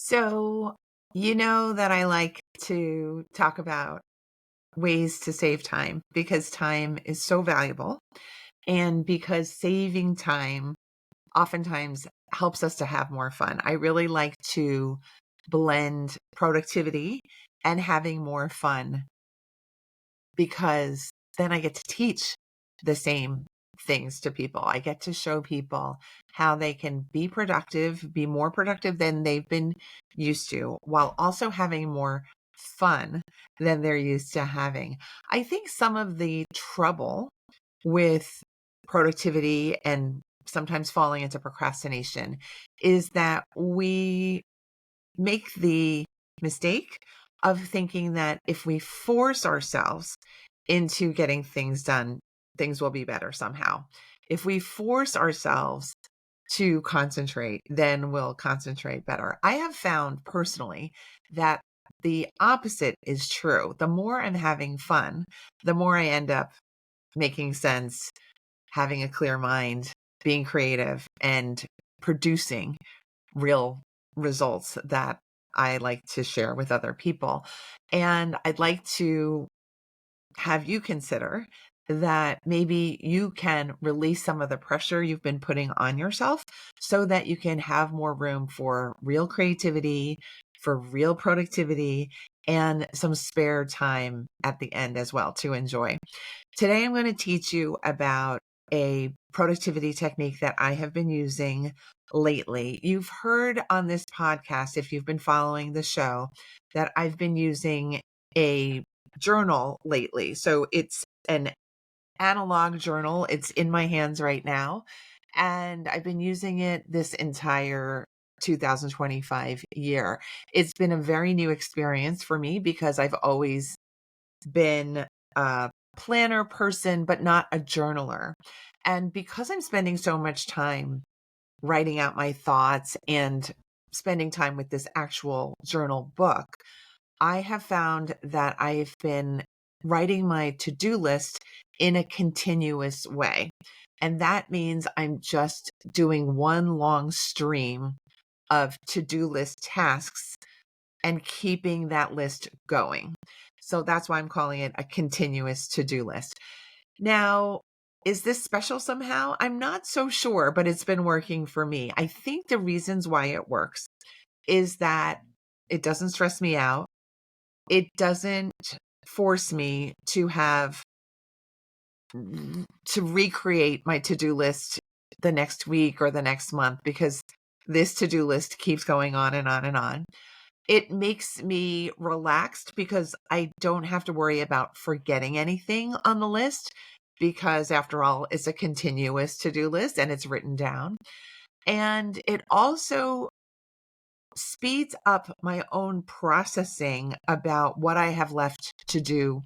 So, you know that I like to talk about ways to save time because time is so valuable and because saving time oftentimes helps us to have more fun. I really like to blend productivity and having more fun because then I get to teach the same things to people. I get to show people how they can be productive, be more productive than they've been used to, while also having more fun than they're used to having. I think some of the trouble with productivity and sometimes falling into procrastination is that we make the mistake of thinking that if we force ourselves into getting things done, things will be better somehow. If we force ourselves to concentrate, then we'll concentrate better. I have found personally that the opposite is true. The more I'm having fun, the more I end up making sense, having a clear mind, being creative, and producing real results that I like to share with other people. And I'd like to have you consider that maybe you can release some of the pressure you've been putting on yourself so that you can have more room for real creativity, for real productivity, and some spare time at the end as well to enjoy. Today, I'm going to teach you about a productivity technique that I have been using lately. You've heard on this podcast, if you've been following the show, that I've been using a journal lately. So it's an analog journal. It's in my hands right now. And I've been using it this entire 2025 year. It's been a very new experience for me because I've always been a planner person, but not a journaler. And because I'm spending so much time writing out my thoughts and spending time with this actual journal book, I have found that I've been writing my to-do list in a continuous way. And that means I'm just doing one long stream of to-do list tasks and keeping that list going. So that's why I'm calling it a continuous to-do list. Now, is this special somehow? I'm not so sure, but it's been working for me. I think the reasons why it works is that it doesn't stress me out. It doesn't force me to recreate my to-do list the next week or the next month because this to-do list keeps going on and on and on. It makes me relaxed because I don't have to worry about forgetting anything on the list because after all, it's a continuous to-do list and it's written down. And it also speeds up my own processing about what I have left to do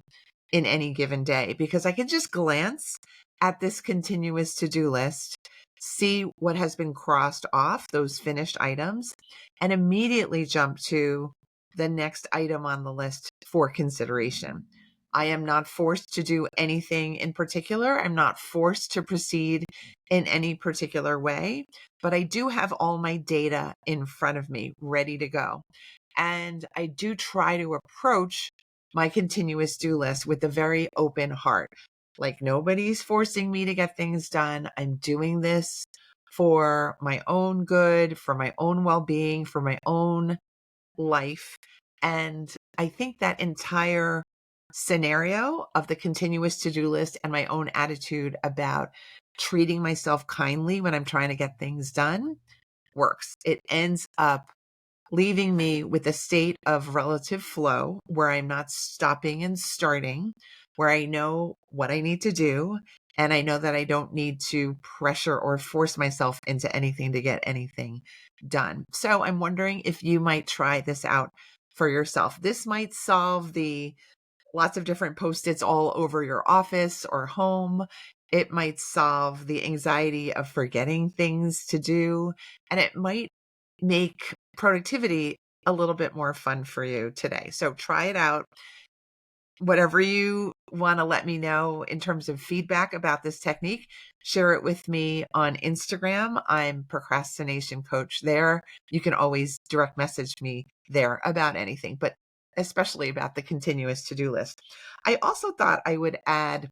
in any given day because I can just glance at this continuous to-do list, see what has been crossed off, those finished items, and immediately jump to the next item on the list for consideration. I am not forced to do anything in particular. I'm not forced to proceed in any particular way, but I do have all my data in front of me ready to go. And I do try to approach my continuous do list with a very open heart. Like nobody's forcing me to get things done. I'm doing this for my own good, for my own well being, for my own life. And I think that entire scenario of the continuous to do list and my own attitude about treating myself kindly when I'm trying to get things done works. It ends up leaving me with a state of relative flow where I'm not stopping and starting, where I know what I need to do. And I know that I don't need to pressure or force myself into anything to get anything done. So I'm wondering if you might try this out for yourself. This might solve the lots of different post-its all over your office or home. It might solve the anxiety of forgetting things to do. And it might make productivity a little bit more fun for you today. So try it out. whatever you want to let me know in terms of feedback about this technique, share it with me on Instagram. I'm Procrastination Coach there. You can always direct message me there about anything, but especially about the continuous to-do list. I also thought I would add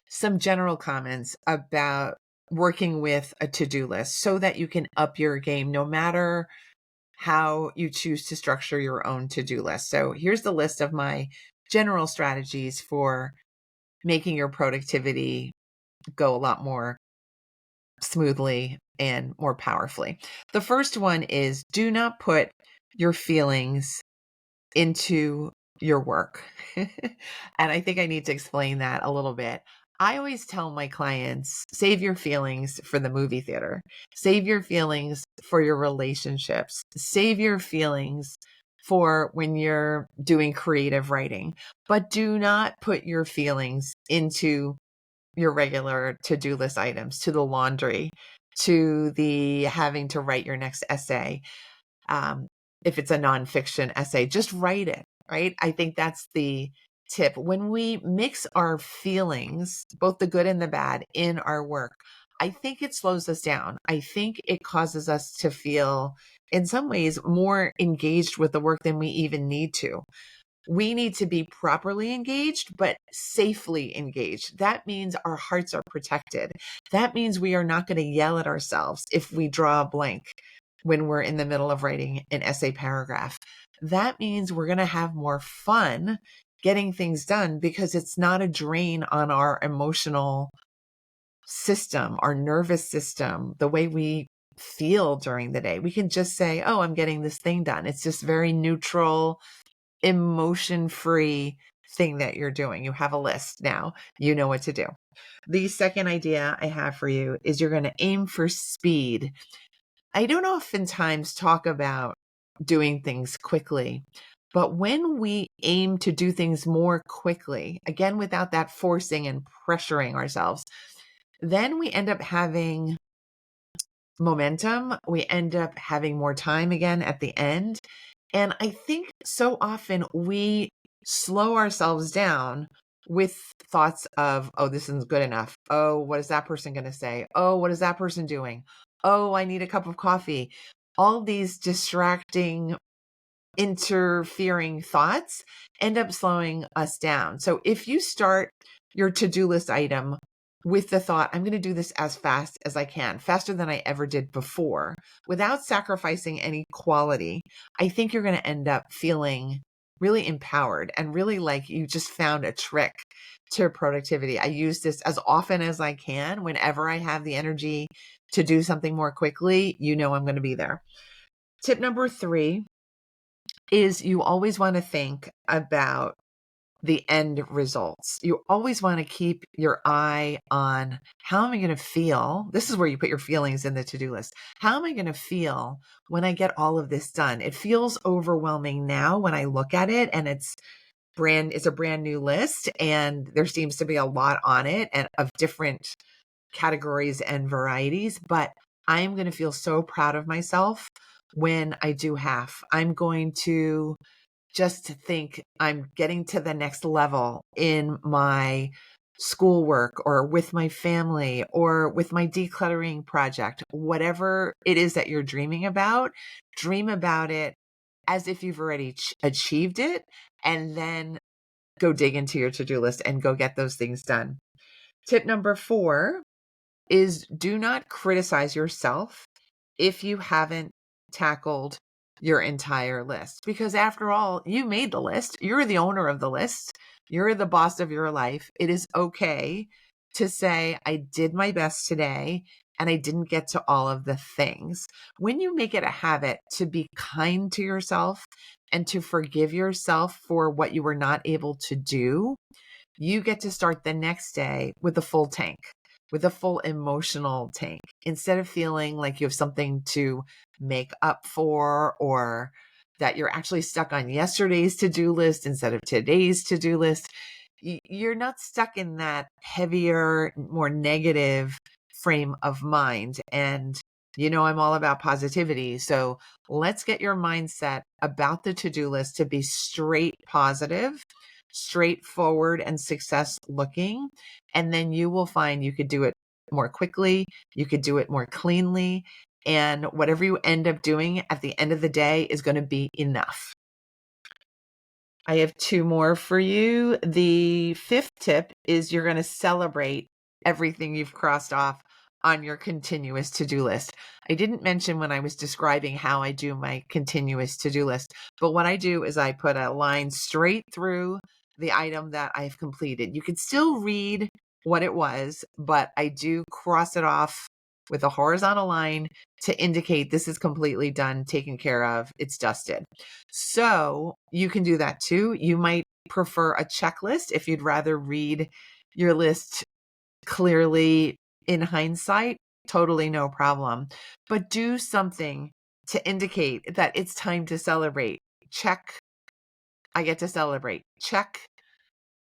some general comments about working with a to-do list so that you can up your game no matter how you choose to structure your own to-do list. So here's the list of my general strategies for making your productivity go a lot more smoothly and more powerfully. The first one is do not put your feelings into your work. And I think I need to explain that a little bit. I always tell my clients, save your feelings for the movie theater, save your feelings for your relationships, save your feelings for when you're doing creative writing, but do not put your feelings into your regular to-do list items, to the laundry, to the having to write your next essay. Um, if it's a nonfiction essay, just write it, right? I think that's the tip. When we mix our feelings, both the good and the bad, in our work, I think it slows us down. I think it causes us to feel, in some ways, more engaged with the work than we even need to. We need to be properly engaged, but safely engaged. That means our hearts are protected. That means we are not going to yell at ourselves if we draw a blank when we're in the middle of writing an essay paragraph. That means we're going to have more fun getting things done because it's not a drain on our emotional system, our nervous system, the way we feel during the day. We can just say, oh, I'm getting this thing done. It's just very neutral, emotion-free thing that you're doing. You have a list now. You know what to do. The second idea I have for you is you're going to aim for speed. I don't oftentimes talk about doing things quickly, but when we aim to do things more quickly, again, without that forcing and pressuring ourselves, then we end up having momentum. We end up having more time again at the end. And I think so often we slow ourselves down with thoughts of, oh, this isn't good enough. Oh, what is that person going to say? Oh, what is that person doing? Oh, I need a cup of coffee. All these distracting, interfering thoughts end up slowing us down. So if you start your to-do list item with the thought, I'm going to do this as fast as I can, faster than I ever did before, without sacrificing any quality, I think you're going to end up feeling really empowered and really like you just found a trick to productivity. I use this as often as I can. Whenever I have the energy to do something more quickly, you know I'm going to be there. Tip number 3 is you always want to think about the end results. You always want to keep your eye on how am I going to feel? This is where you put your feelings in the to-do list. How am I going to feel when I get all of this done? It feels overwhelming now when I look at it and it's a brand new list and there seems to be a lot on it and of different categories and varieties, but I'm going to feel so proud of myself when I do half. I'm going to just think I'm getting to the next level in my schoolwork or with my family or with my decluttering project, whatever it is that you're dreaming about, dream about it as if you've already achieved it, and then go dig into your to-do list and go get those things done. Tip number 4 is do not criticize yourself if you haven't tackled your entire list. Because after all, you made the list. You're the owner of the list. You're the boss of your life. It is okay to say, I did my best today and I didn't get to all of the things. When you make it a habit to be kind to yourself and to forgive yourself for what you were not able to do, you get to start the next day with a full tank, with a full emotional tank, instead of feeling like you have something to make up for or that you're actually stuck on yesterday's to-do list instead of today's to-do list. You're not stuck in that heavier, more negative frame of mind. And I'm all about positivity. So let's get your mindset about the to-do list to be straight positive straightforward and success looking. And then you will find you could do it more quickly. You could do it more cleanly. And whatever you end up doing at the end of the day is going to be enough. I have two more for you. The fifth tip is you're going to celebrate everything you've crossed off on your continuous to-do list. I didn't mention when I was describing how I do my continuous to-do list, but what I do is I put a line straight through the item that I've completed. You could still read what it was, but I do cross it off with a horizontal line to indicate this is completely done, taken care of, it's dusted. So you can do that too. You might prefer a checklist if you'd rather read your list clearly in hindsight, totally no problem. But do something to indicate that it's time to celebrate. Check, I get to celebrate. Check,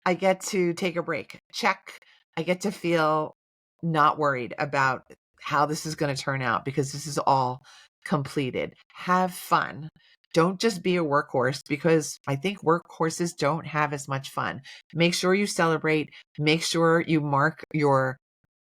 I get to take a break. Check, I get to feel not worried about how this is going to turn out because this is all completed. Have fun. Don't just be a workhorse, because I think workhorses don't have as much fun. Make sure you celebrate. Make sure you mark your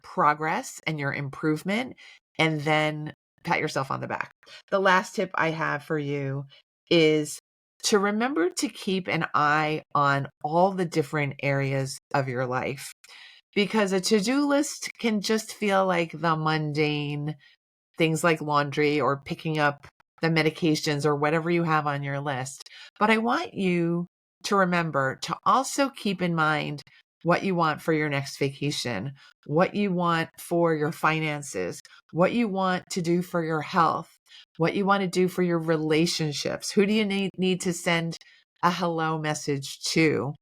progress and your improvement, and then pat yourself on the back. The last tip I have for you is to remember to keep an eye on all the different areas of your life, because a to-do list can just feel like the mundane things like laundry or picking up the medications or whatever you have on your list. But I want you to remember to also keep in mind what you want for your next vacation, what you want for your finances, what you want to do for your health, what you want to do for your relationships. Who do you need to send a hello message to?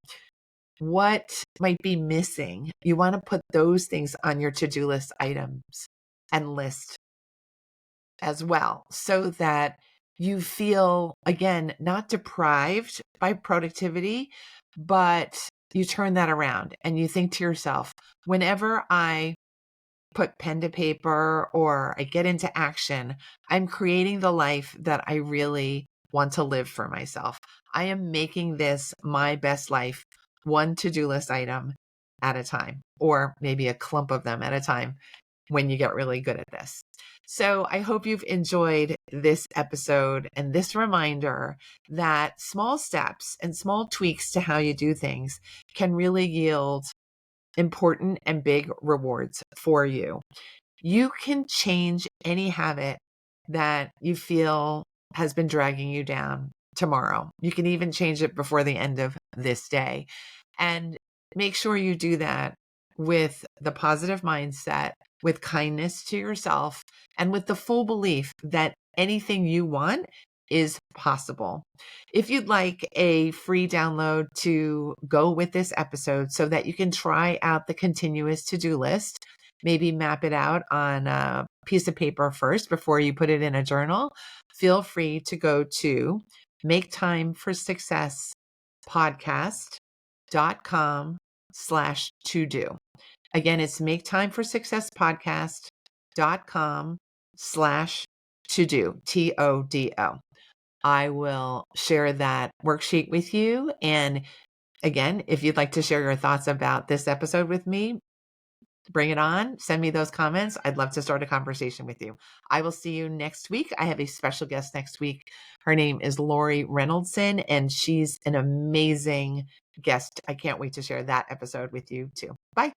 What might be missing? You want to put those things on your to-do list items and list as well, so that you feel, again, not deprived by productivity, but you turn that around and you think to yourself, whenever I put pen to paper or I get into action, I'm creating the life that I really want to live for myself. I am making this my best life, one to-do list item at a time, or maybe a clump of them at a time when you get really good at this. So I hope you've enjoyed this episode and this reminder that small steps and small tweaks to how you do things can really yield important and big rewards for you. You can change any habit that you feel has been dragging you down tomorrow. You can even change it before the end of this day. And make sure you do that with the positive mindset, with kindness to yourself, and with the full belief that anything you want is possible. If you'd like a free download to go with this episode so that you can try out the continuous to-do list, maybe map it out on a piece of paper first before you put it in a journal, feel free to go to maketimeforsuccesspodcast.com/to-do. Again, it's maketimeforsuccesspodcast.com/to-do, TODO. I will share that worksheet with you. And again, if you'd like to share your thoughts about this episode with me, bring it on. Send me those comments. I'd love to start a conversation with you. I will see you next week. I have a special guest next week. Her name is Lori Reynoldson, and she's an amazing guest. I can't wait to share that episode with you too. Bye.